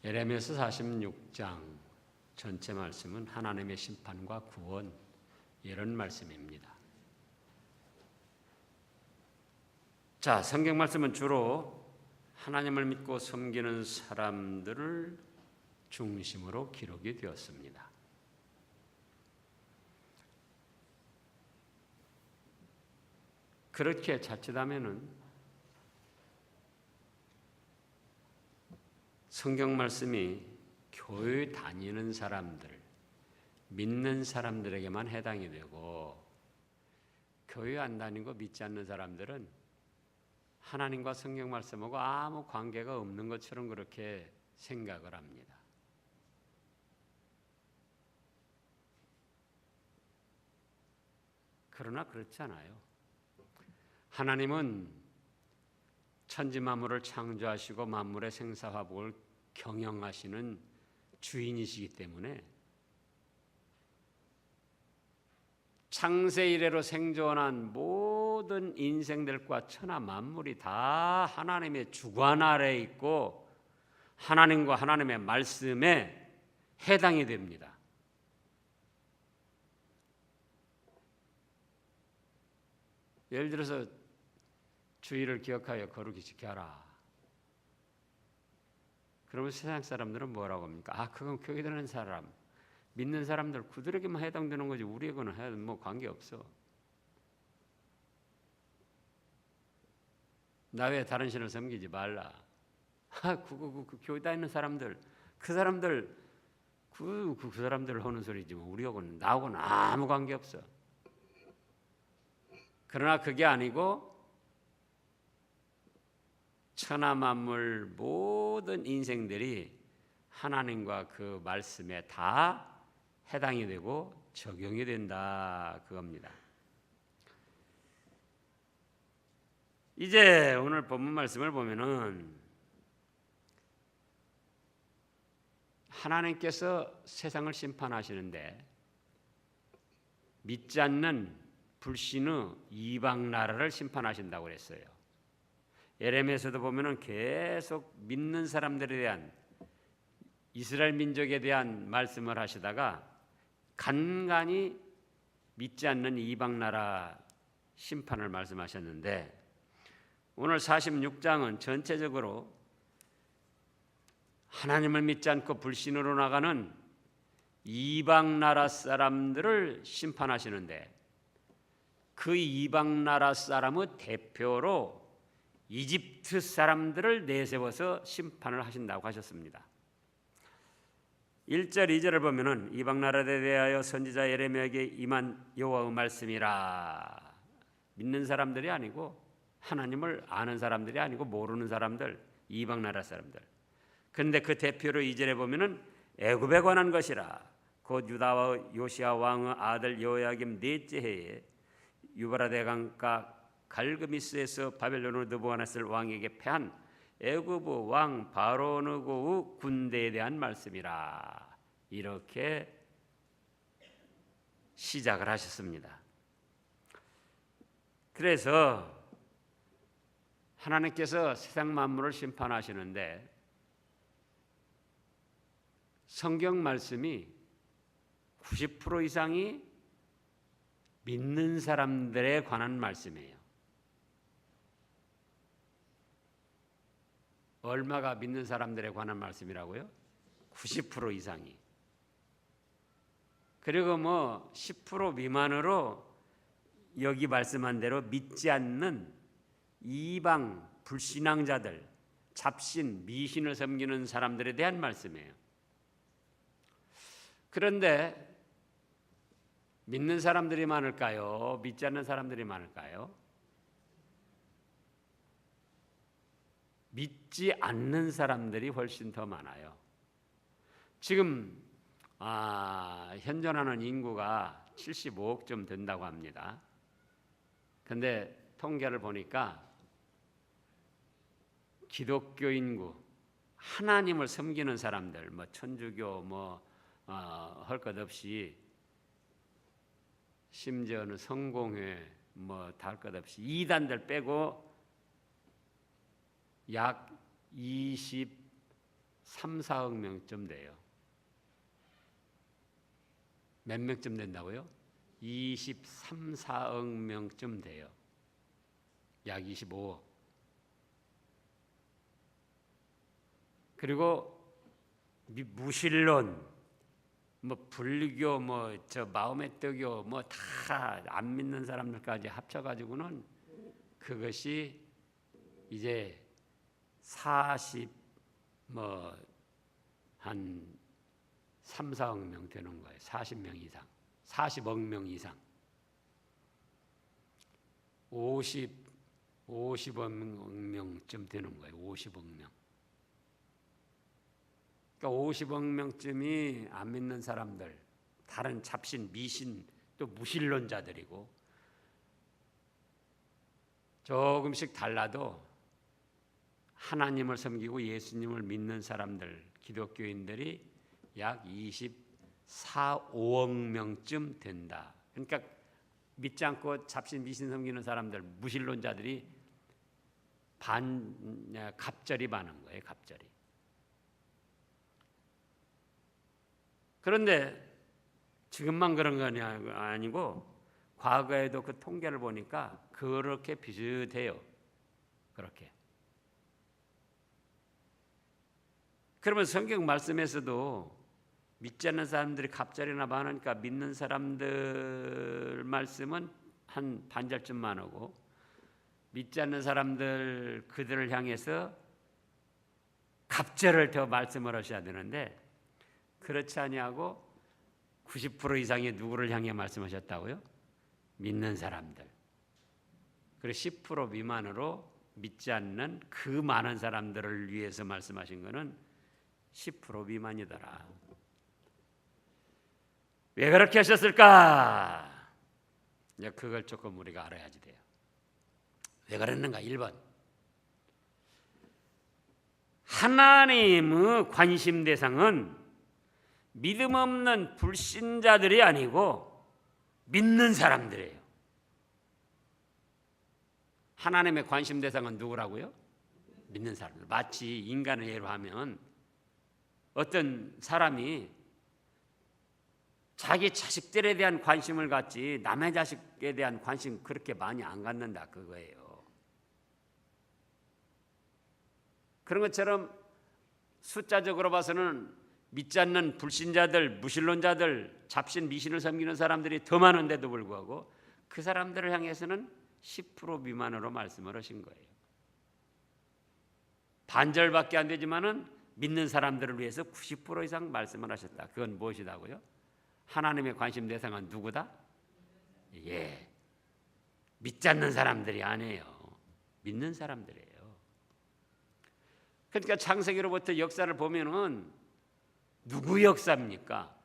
예레미야서 46장 전체 말씀은 하나님의 심판과 구원 이런 말씀입니다. 자, 성경 말씀은 주로 하나님을 믿고 섬기는 사람들을 중심으로 기록이 되었습니다. 그렇게 자칫하면은 성경 말씀이 교회 다니는 사람들, 믿는 사람들에게만 해당이 되고 교회 안 다니고 믿지 않는 사람들은 하나님과 성경 말씀하고 아무 관계가 없는 것처럼 그렇게 생각을 합니다. 그러나 그렇지 않아요. 하나님은 천지 만물을 창조하시고 만물의 생사화복을 경영하시는 주인이시기 때문에 창세 이래로 생존한 모든 인생들과 천하 만물이 다 하나님의 주관 아래에 있고 하나님과 하나님의 말씀에 해당이 됩니다. 예를 들어서 주의를 기억하여 거룩히 지켜라. 그러면 세상 사람들은 뭐라고 합니까? 그건 교회 다니는 사람, 믿는 사람들 그들에게만 해당되는 거지 우리에게는 뭐 관계없어. 나 왜 다른 신을 섬기지 말라. 그 교회 다니는 사람들, 그 사람들 그 사람들 하는 소리지 뭐 우리하고는 나하고는 아무 관계없어. 그러나 그게 아니고 천하 만물 모든 인생들이 하나님과 그 말씀에 다 해당이 되고 적용이 된다 그겁니다. 이제 오늘 본문 말씀을 보면은 하나님께서 세상을 심판하시는데 믿지 않는 불신의 이방 나라를 심판하신다고 그랬어요. 예레미야서도 보면은 계속 믿는 사람들에 대한 이스라엘 민족에 대한 말씀을 하시다가 간간히 믿지 않는 이방 나라 심판을 말씀하셨는데 오늘 46장은 전체적으로 하나님을 믿지 않고 불신으로 나가는 이방 나라 사람들을 심판하시는데 그 이방 나라 사람의 대표로 이집트 사람들을 내세워서 심판을 하신다고 하셨습니다. 1절 2절을 보면은 이방 나라에 대하여 선지자 예레미야에게 임한 여호와의 말씀이라. 믿는 사람들이 아니고 하나님을 아는 사람들이 아니고 모르는 사람들, 이방 나라 사람들. 그런데 그 대표로 2절에 보면은 애굽에 관한 것이라. 곧 유다와 요시야 왕의 아들 여호야김 넷째 해에 유바라 대강가 갈그미스에서 바벨론으로 느부갓네살 왕에게 패한 애굽 왕 바로느고의 군대에 대한 말씀이라. 이렇게 시작을 하셨습니다. 그래서 하나님께서 세상 만물을 심판하시는데 성경 말씀이 90% 이상이 믿는 사람들에 관한 말씀이에요. 얼마가 믿는 사람들에 관한 말씀이라고요? 90% 이상이. 그리고 뭐 10% 미만으로 여기 말씀한 대로 믿지 않는 이방 불신앙자들, 잡신, 미신을 섬기는 사람들에 대한 말씀이에요. 그런데 믿는 사람들이 많을까요? 믿지 않는 사람들이 많을까요? 믿지 않는 사람들이 훨씬 더 많아요. 지금 현존하는 인구가 75억쯤 된다고 합니다. 그런데 통계를 보니까 기독교 인구, 하나님을 섬기는 사람들, 뭐 천주교 할 것 없이 심지어는 성공회 다 할 것 없이 이단들 빼고 약 3, 4억 명쯤 돼요. 몇 명쯤 된다고요? 23, 4억 명쯤 돼요. 약 25억. 그리고 무신론, 뭐 불교, 뭐 저 마호메 뜨교, 뭐 다 안 믿는 사람들까지 합쳐가지고는 그것이 이제 40 뭐 한 3, 4억 명 되는 거예요. 40명 이상, 40억 명 이상, 50억 명쯤 되는 거예요. 50억 명. 그러니까 50억 명쯤이 안 믿는 사람들, 다른 잡신, 미신, 또 무신론자들이고, 조금씩 달라도 하나님을 섬기고 예수님을 믿는 사람들, 기독교인들이 약 24, 5억 명쯤 된다. 그러니까 믿지 않고 잡신, 미신 섬기는 사람들, 무신론자들이 갑절이 많은 거예요. 갑절이. 그런데 지금만 그런 건 아니고 과거에도 그 통계를 보니까 그렇게 비슷해요. 그렇게. 그러면 성경 말씀에서도 믿지 않는 사람들이 갑절이나 많으니까 믿는 사람들 말씀은 한 반절쯤만 오고, 믿지 않는 사람들 그들을 향해서 갑절을 더 말씀을 하셔야 되는데, 그렇지 아니하고 90% 이상의 누구를 향해 말씀하셨다고요? 믿는 사람들. 그리고 10% 미만으로 믿지 않는 그 많은 사람들을 위해서 말씀하신 것은 10% 미만이더라. 왜 그렇게 하셨을까? 이제 그걸 조금 우리가 알아야지 돼요. 왜 그랬는가? 1번. 하나님의 관심 대상은 믿음 없는 불신자들이 아니고 믿는 사람들이에요. 하나님의 관심 대상은 누구라고요? 믿는 사람들. 마치 인간을 예로 하면 어떤 사람이 자기 자식들에 대한 관심을 갖지 남의 자식에 대한 관심 그렇게 많이 안 갖는다 그거예요. 그런 것처럼 숫자적으로 봐서는 믿지 않는 불신자들, 무신론자들, 잡신 미신을 섬기는 사람들이 더 많은데도 불구하고 그 사람들을 향해서는 10% 미만으로 말씀을 하신 거예요. 반절밖에 안 되지만은 믿는 사람들을 위해서 90% 이상 말씀을 하셨다. 그건 무엇이다고요? 하나님의 관심 대상은 누구다? 예, 믿지 않는 사람들이 아니에요. 믿는 사람들이에요. 그러니까 창세기로부터 역사를 보면은 누구 역사입니까?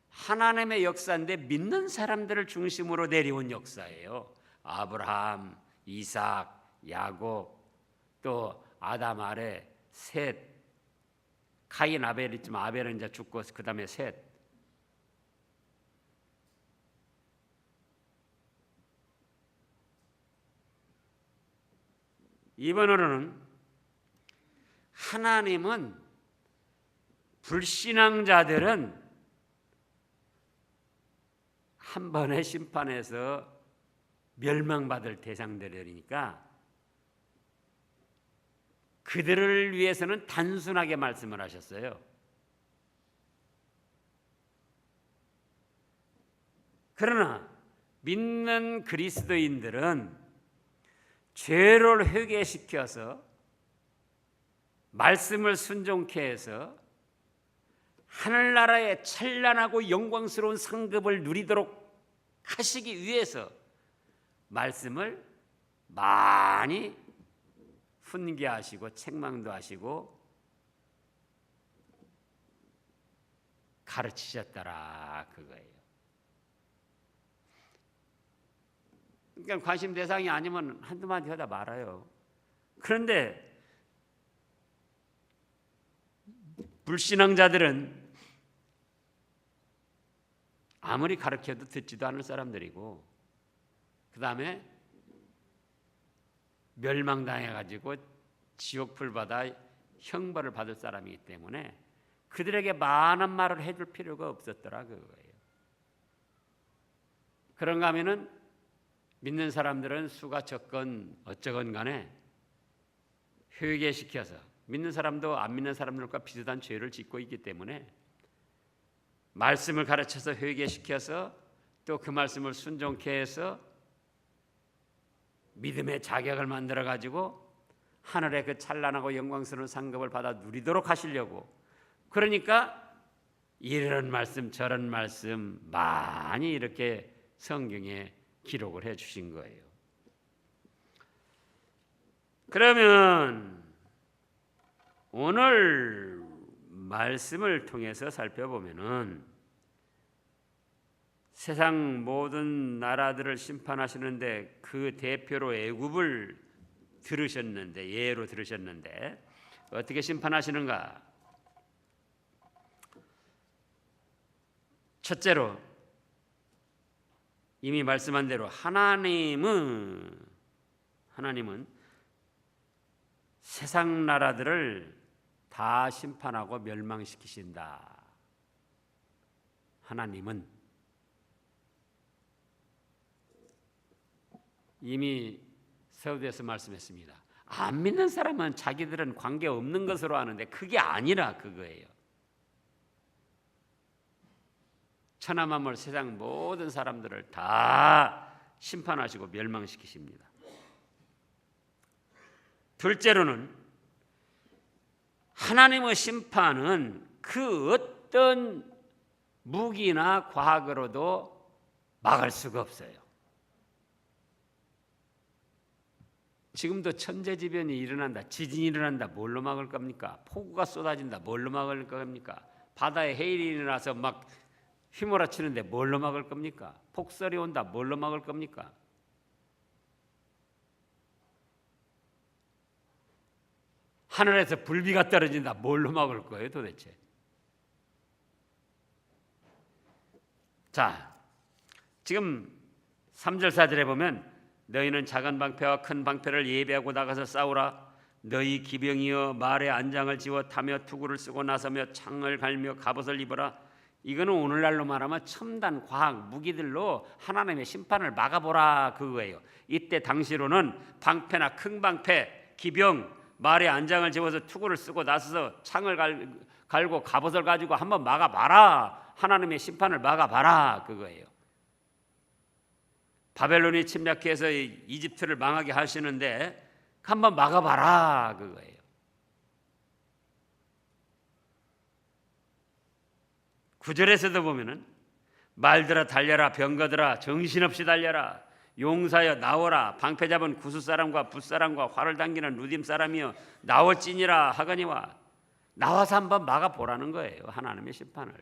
하나님의 역사인데 믿는 사람들을 중심으로 내려온 역사예요. 아브라함, 이삭, 야곱, 또 아담 아래 셋, 카인 아벨 있지만 아벨은 이제 죽고 그 다음에 셋. 이번으로는 하나님은 불신앙자들은 한 번의 심판에서 멸망받을 대상들이니까 그들을 위해서는 단순하게 말씀을 하셨어요. 그러나 믿는 그리스도인들은 죄를 회개시켜서 말씀을 순종케 해서 하늘나라의 찬란하고 영광스러운 상급을 누리도록 하시기 위해서 말씀을 많이 훈계하시고 책망도 하시고 가르치셨더라 그거예요. 그러니까 관심 대상이 아니면 한두 마디 하다 말아요. 그런데 불신앙자들은 아무리 가르쳐도 듣지도 않을 사람들이고 그 다음에 멸망당해가지고 지옥불 받아 형벌을 받을 사람이기 때문에 그들에게 많은 말을 해줄 필요가 없었더라 그거예요. 그런가 하면은 믿는 사람들은 수가 적건 어쩌건 간에 회개시켜서, 믿는 사람도 안 믿는 사람들과 비슷한 죄를 짓고 있기 때문에 말씀을 가르쳐서 회개시켜서 또 그 말씀을 순종케 해서 믿음의 자격을 만들어 가지고 하늘의 그 찬란하고 영광스러운 상급을 받아 누리도록 하시려고, 그러니까 이런 말씀 저런 말씀 많이 이렇게 성경에 기록을 해 주신 거예요. 그러면 오늘 말씀을 통해서 살펴보면은 세상 모든 나라들을 심판하시는데 그 대표로 애굽을 들으셨는데, 예로 들으셨는데 어떻게 심판하시는가? 첫째로 이미 말씀한 대로 하나님은 세상 나라들을 다 심판하고 멸망시키신다. 하나님은 이미 서두에서 말씀했습니다. 안 믿는 사람은 자기들은 관계없는 것으로 아는데 그게 아니라 그거예요. 천하 만물 세상 모든 사람들을 다 심판하시고 멸망시키십니다. 둘째로는 하나님의 심판은 그 어떤 무기나 과학으로도 막을 수가 없어요. 지금도 천재지변이 일어난다, 지진이 일어난다, 뭘로 막을 겁니까? 폭우가 쏟아진다, 뭘로 막을 겁니까? 바다에 해일이 일어나서 막 휘몰아치는데 뭘로 막을 겁니까? 폭설이 온다, 뭘로 막을 겁니까? 하늘에서 불비가 떨어진다, 뭘로 막을 거예요 도대체? 자, 지금 3절 4절에 보면 너희는 작은 방패와 큰 방패를 예비하고 나가서 싸우라. 너희 기병이여 말에 안장을 지워 타며 투구를 쓰고 나서며 창을 갈며 갑옷을 입어라. 이거는 오늘날로 말하면 첨단 과학 무기들로 하나님의 심판을 막아보라 그거예요. 이때 당시로는 방패나 큰 방패, 기병, 말에 안장을 지워서 투구를 쓰고 나서서 창을 갈고 갑옷을 가지고 한번 막아봐라. 하나님의 심판을 막아봐라 그거예요. 바벨론이 침략해서 이집트를 망하게 하시는데 한번 막아봐라 그거예요. 구절에서도 보면은 말들아 달려라, 병거들아 정신없이 달려라, 용사여 나오라, 방패 잡은 구스 사람과 붓사람과 활을 당기는 루딤 사람이여 나올지니라 하거니와, 나와서 한번 막아보라는 거예요 하나님의 심판을.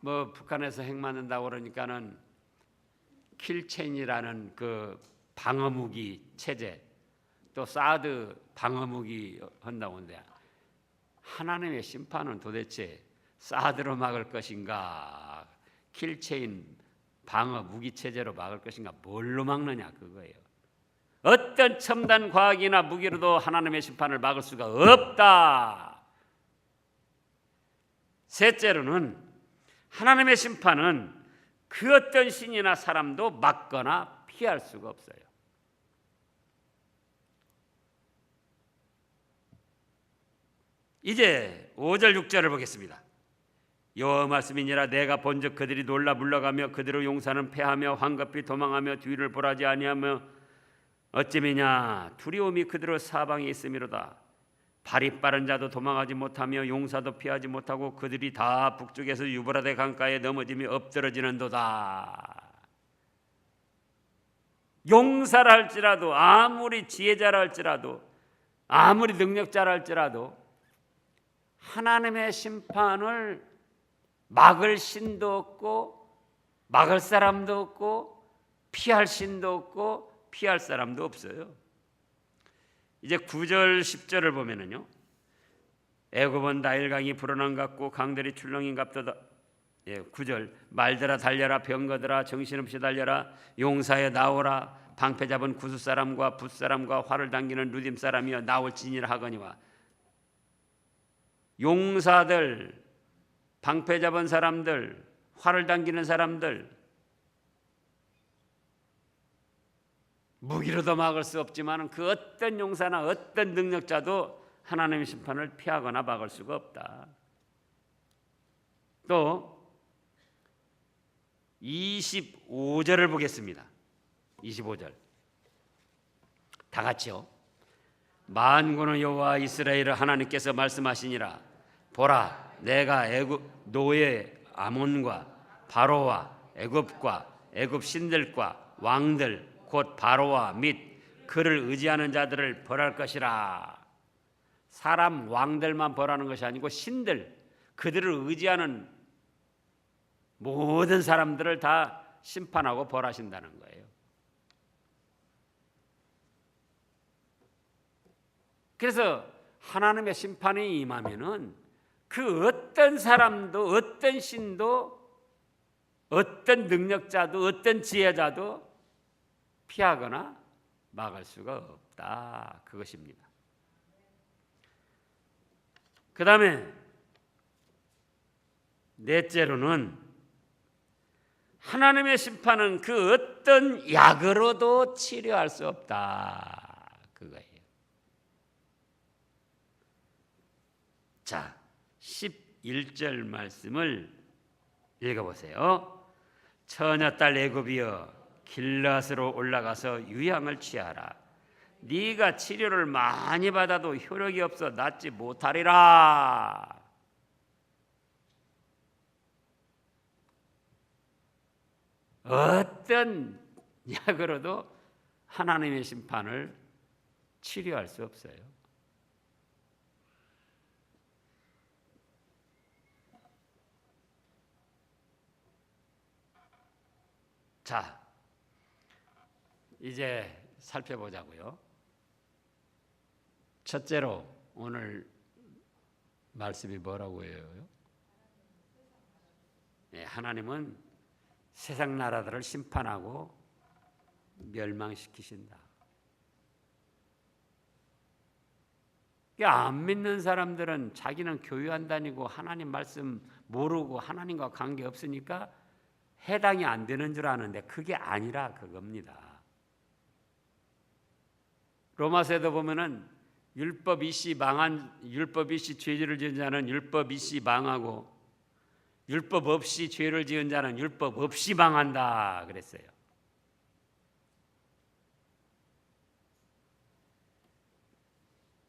뭐 북한에서 핵 맞는다고 그러니까는 킬체인이라는 그 방어무기 체제, 또 사드 방어무기 한다고 하는데 하나님의 심판은 도대체 사드로 막을 것인가, 킬체인 방어무기 체제로 막을 것인가, 뭘로 막느냐 그거예요. 어떤 첨단 과학이나 무기로도 하나님의 심판을 막을 수가 없다. 셋째로는 하나님의 심판은 그 어떤 신이나 사람도 막거나 피할 수가 없어요. 이제 5절 6절을 보겠습니다. 여호와 말씀이니라 내가 본즉 그들이 놀라 물러가며 그들의 용사는 패하며 황급히 도망하며 뒤를 보라지 아니하며 어찌미냐 두려움이 그들의 사방에 있음이로다. 발이 빠른 자도 도망하지 못하며 용사도 피하지 못하고 그들이 다 북쪽에서 유브라데 강가에 넘어지며 엎드러지는도다. 용사라 할지라도, 아무리 지혜자라 할지라도, 아무리 능력자라 할지라도 하나님의 심판을 막을 신도 없고 막을 사람도 없고 피할 신도 없고 피할 사람도 없어요. 이제 9절 10절을 보면은요, 애굽은 나일강이 불어난 같고 강들이 출렁인 같도다. 9절 말들아 달려라, 병거들아 정신없이 달려라, 용사여 나오라, 방패 잡은 구스 사람과 붓 사람과 활을 당기는 루딤 사람이여 나올지니라 하거니와. 용사들, 방패 잡은 사람들, 활을 당기는 사람들, 무기로도 막을 수 없지만 그 어떤 용사나 어떤 능력자도 하나님의 심판을 피하거나 막을 수가 없다. 또 25절을 보겠습니다. 25절 다 같이요. 만군의 여호와 이스라엘 하나님께서 말씀하시니라. 보라, 내가 애굽 노예 아몬과 바로와 애굽과 애굽 신들과 왕들 곧 바로와 및 그를 의지하는 자들을 벌할 것이라. 사람 왕들만 벌하는 것이 아니고 신들, 그들을 의지하는 모든 사람들을 다 심판하고 벌하신다는 거예요. 그래서 하나님의 심판이 임하면은 그 어떤 사람도, 어떤 신도, 어떤 능력자도, 어떤 지혜자도 피하거나 막을 수가 없다. 그것입니다. 그 다음에 넷째로는 하나님의 심판은 그 어떤 약으로도 치료할 수 없다. 그거예요. 자, 11절 말씀을 읽어보세요. 처녀딸 애굽이여 길앗으로 올라가서 유향을 취하라. 네가 치료를 많이 받아도 효력이 없어 낫지 못하리라. 어떤 약으로도 하나님의 심판을 치료할 수 없어요. 자, 이제 살펴보자고요. 첫째로 오늘 말씀이 뭐라고 해요? 네, 하나님은 세상 나라들을 심판하고 멸망시키신다. 안 믿는 사람들은 자기는 교회 안 다니고 하나님 말씀 모르고 하나님과 관계 없으니까 해당이 안 되는 줄 아는데 그게 아니라 그겁니다. 로마서에도 보면은 율법 이시 죄를 지은 자는 율법 이시 망하고 율법 없이 죄를 지은 자는 율법 없이 망한다 그랬어요.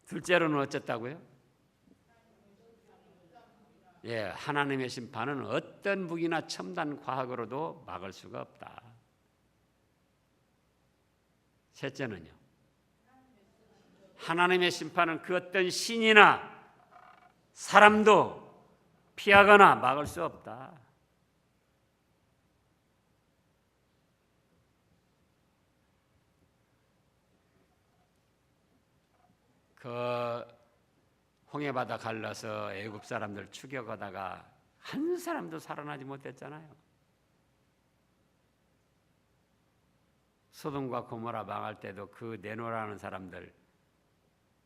둘째로는 어쨌다고요? 예, 하나님의 심판은 어떤 무기나 첨단 과학으로도 막을 수가 없다. 셋째는요. 하나님의 심판은 그 어떤 신이나 사람도 피하거나 막을 수 없다. 그 홍해바다 갈라서 애굽 사람들 추격하다가 한 사람도 살아나지 못했잖아요. 소돔과 고모라 망할 때도 그 네노라는 사람들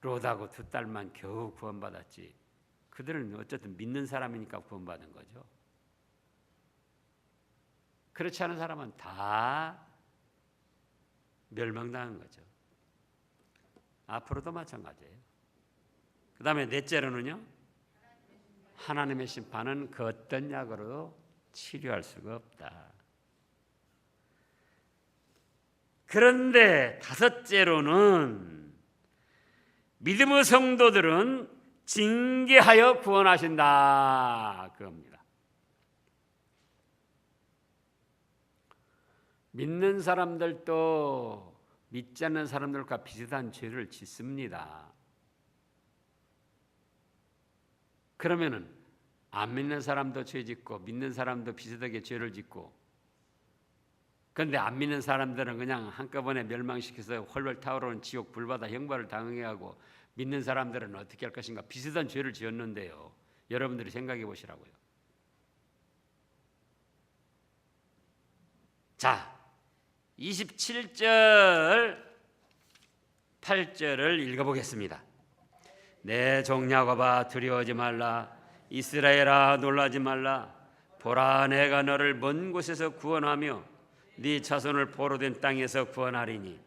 롯하고 두 딸만 겨우 구원받았지. 그들은 어쨌든 믿는 사람이니까 구원받은 거죠. 그렇지 않은 사람은 다 멸망당한 거죠. 앞으로도 마찬가지예요. 그 다음에 넷째로는요. 하나님의 심판은 그 어떤 약으로도 치료할 수가 없다. 그런데 다섯째로는 믿음의 성도들은 징계하여 구원하신다. 그겁니다. 믿는 사람들도 믿지 않는 사람들과 비슷한 죄를 짓습니다. 그러면은 안 믿는 사람도 죄 짓고 믿는 사람도 비슷하게 죄를 짓고, 그런데 안 믿는 사람들은 그냥 한꺼번에 멸망시켜서 헐헐 타오르는 지옥 불바다 형벌을 당하게 하고, 믿는 사람들은 어떻게 할 것인가? 비슷한 죄를 지었는데요. 여러분들이 생각해 보시라고요. 자, 27절 8절을 읽어보겠습니다. 내 종 야곱아 두려워하지 말라. 이스라엘아 놀라지 말라. 보라 내가 너를 먼 곳에서 구원하며 네 자손을 포로된 땅에서 구원하리니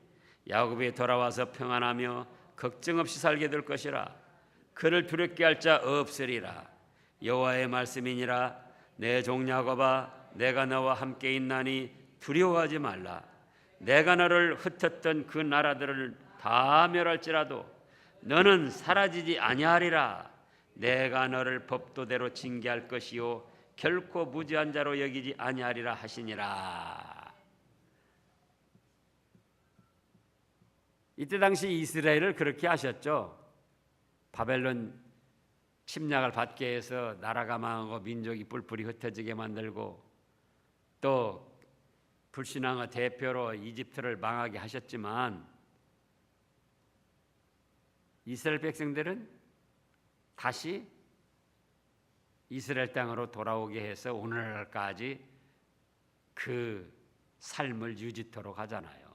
야곱이 돌아와서 평안하며 걱정 없이 살게 될 것이라. 그를 두렵게 할 자 없으리라. 여호와의 말씀이니라. 내 종 야곱아 내가 너와 함께 있나니 두려워하지 말라. 내가 너를 흩었던 그 나라들을 다 멸할지라도 너는 사라지지 아니하리라. 내가 너를 법도대로 징계할 것이요 결코 무지한 자로 여기지 아니하리라 하시니라. 이때 당시 이스라엘을 그렇게 하셨죠. 바벨론 침략을 받게 해서 나라가 망하고 민족이 뿔뿔이 흩어지게 만들고 또 불신앙의 대표로 이집트를 망하게 하셨지만 이스라엘 백성들은 다시 이스라엘 땅으로 돌아오게 해서 오늘날까지 그 삶을 유지토록 하잖아요.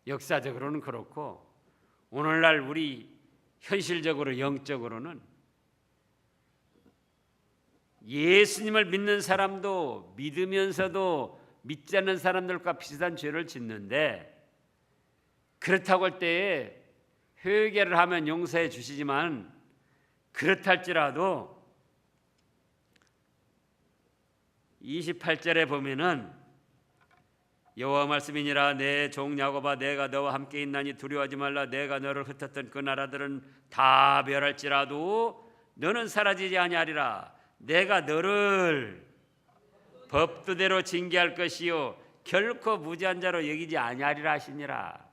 역사적으로는 그렇고 오늘날 우리 현실적으로 영적으로는 예수님을 믿는 사람도 믿으면서도 믿지 않는 사람들과 비슷한 죄를 짓는데 그렇다고 할 때에 회개를 하면 용서해 주시지만 그렇다 할지라도 28절에 보면은 여호와 말씀이니라. 내 종 야곱아 내가 너와 함께 있나니 두려워하지 말라. 내가 너를 흩었던 그 나라들은 다 멸할지라도 너는 사라지지 아니하리라. 내가 너를 법도대로 징계할 것이요 결코 무지한 자로 여기지 아니하리라 하시니라.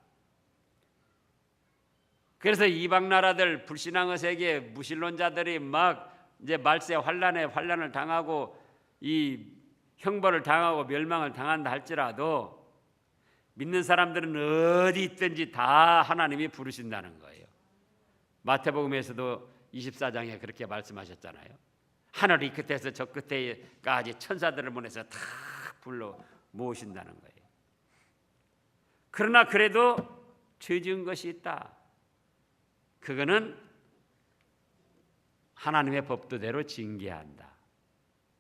그래서 이방 나라들 불신앙의 세계 무신론자들이 막 이제 말세 환란에 환란을 당하고 이 형벌을 당하고 멸망을 당한다 할지라도 믿는 사람들은 어디 있든지 다 하나님이 부르신다는 거예요. 마태복음에서도 24장에 그렇게 말씀하셨잖아요. 하늘 이 끝에서 저 끝에까지 천사들을 보내서 다 불러 모으신다는 거예요. 그러나 그래도 죄 지은 것이 있다. 그거는 하나님의 법도대로 징계한다.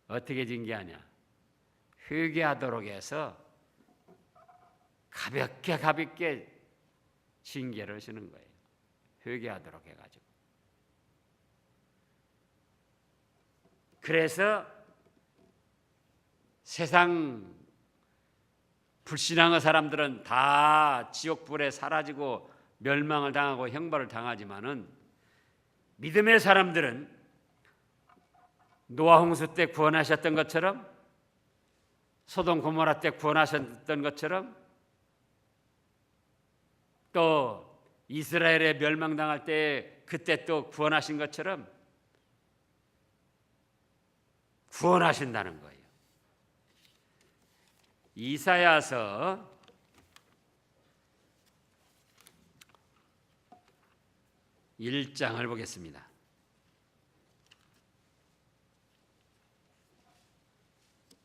어떻게 징계하냐? 회개하도록 해서 가볍게 징계를 하시는 거예요. 회개하도록 해가지고. 그래서 세상 불신앙의 사람들은 다 지옥불에 사라지고 멸망을 당하고 형벌을 당하지만은 믿음의 사람들은 노아 홍수 때 구원하셨던 것처럼 소돔 고모라 때 구원하셨던 것처럼 또 이스라엘에 멸망당할 때 그때 또 구원하신 것처럼 구원하신다는 거예요. 이사야서 1장을 보겠습니다.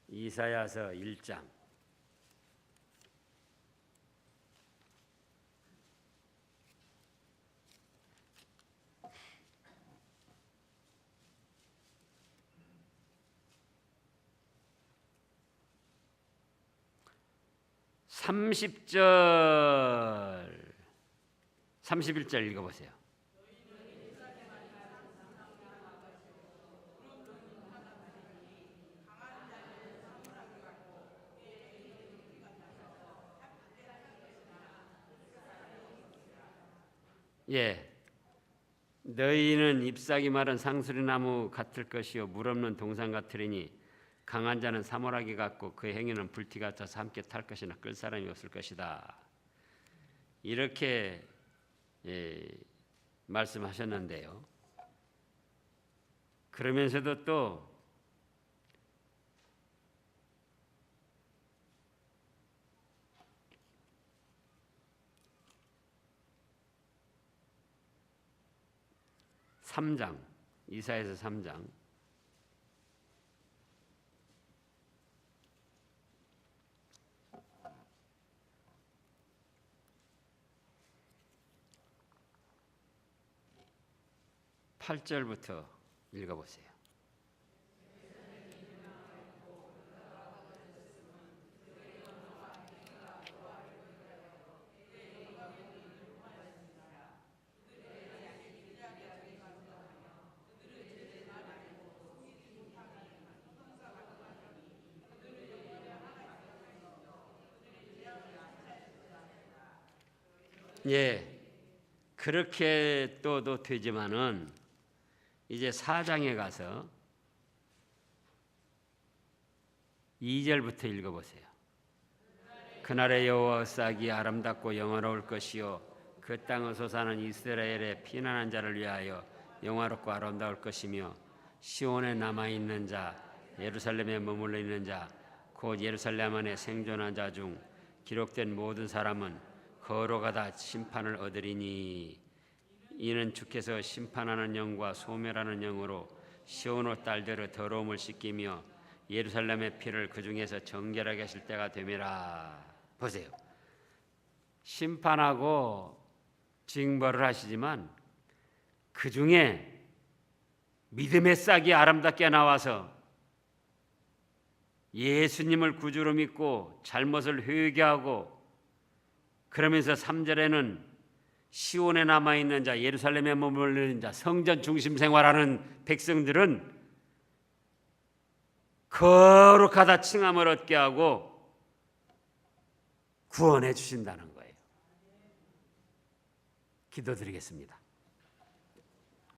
이사야서 1장 30절 31절 읽어보세요. 예, 너희는 잎사귀 마른 상수리나무 같을 것이요 물 없는 동산 같으리니 강한 자는 사모라기 같고 그 행위는 불티 같아서 함께 탈 것이나 끌 사람이 없을 것이다. 이렇게 말씀하셨는데요. 그러면서도 또 이사야서 3장 8절부터 읽어보세요. 예, 그렇게 또도 되지만은 이제 4장에 가서 2절부터 읽어보세요. 그날의 여호와의 싹이 아름답고 영화로울 것이요 그 땅에서 사는 이스라엘의 피난한 자를 위하여 영화롭고 아름다울 것이며 시온에 남아있는 자 예루살렘에 머물러 있는 자 곧 예루살렘 안에 생존한 자 중 기록된 모든 사람은 거룩하다 심판을 얻으리니 이는 주께서 심판하는 영과 소멸하는 영으로 시온의 딸들의 더러움을 씻기며 예루살렘의 피를 그 중에서 정결하게 하실 때가 되미라. 보세요. 심판하고 징벌을 하시지만 그 중에 믿음의 싹이 아름답게 나와서 예수님을 구주로 믿고 잘못을 회개하고 그러면서 3절에는 시온에 남아있는 자 예루살렘에 머물러 있는 자 성전 중심 생활하는 백성들은 거룩하다 칭함을 얻게 하고 구원해 주신다는 거예요. 기도드리겠습니다.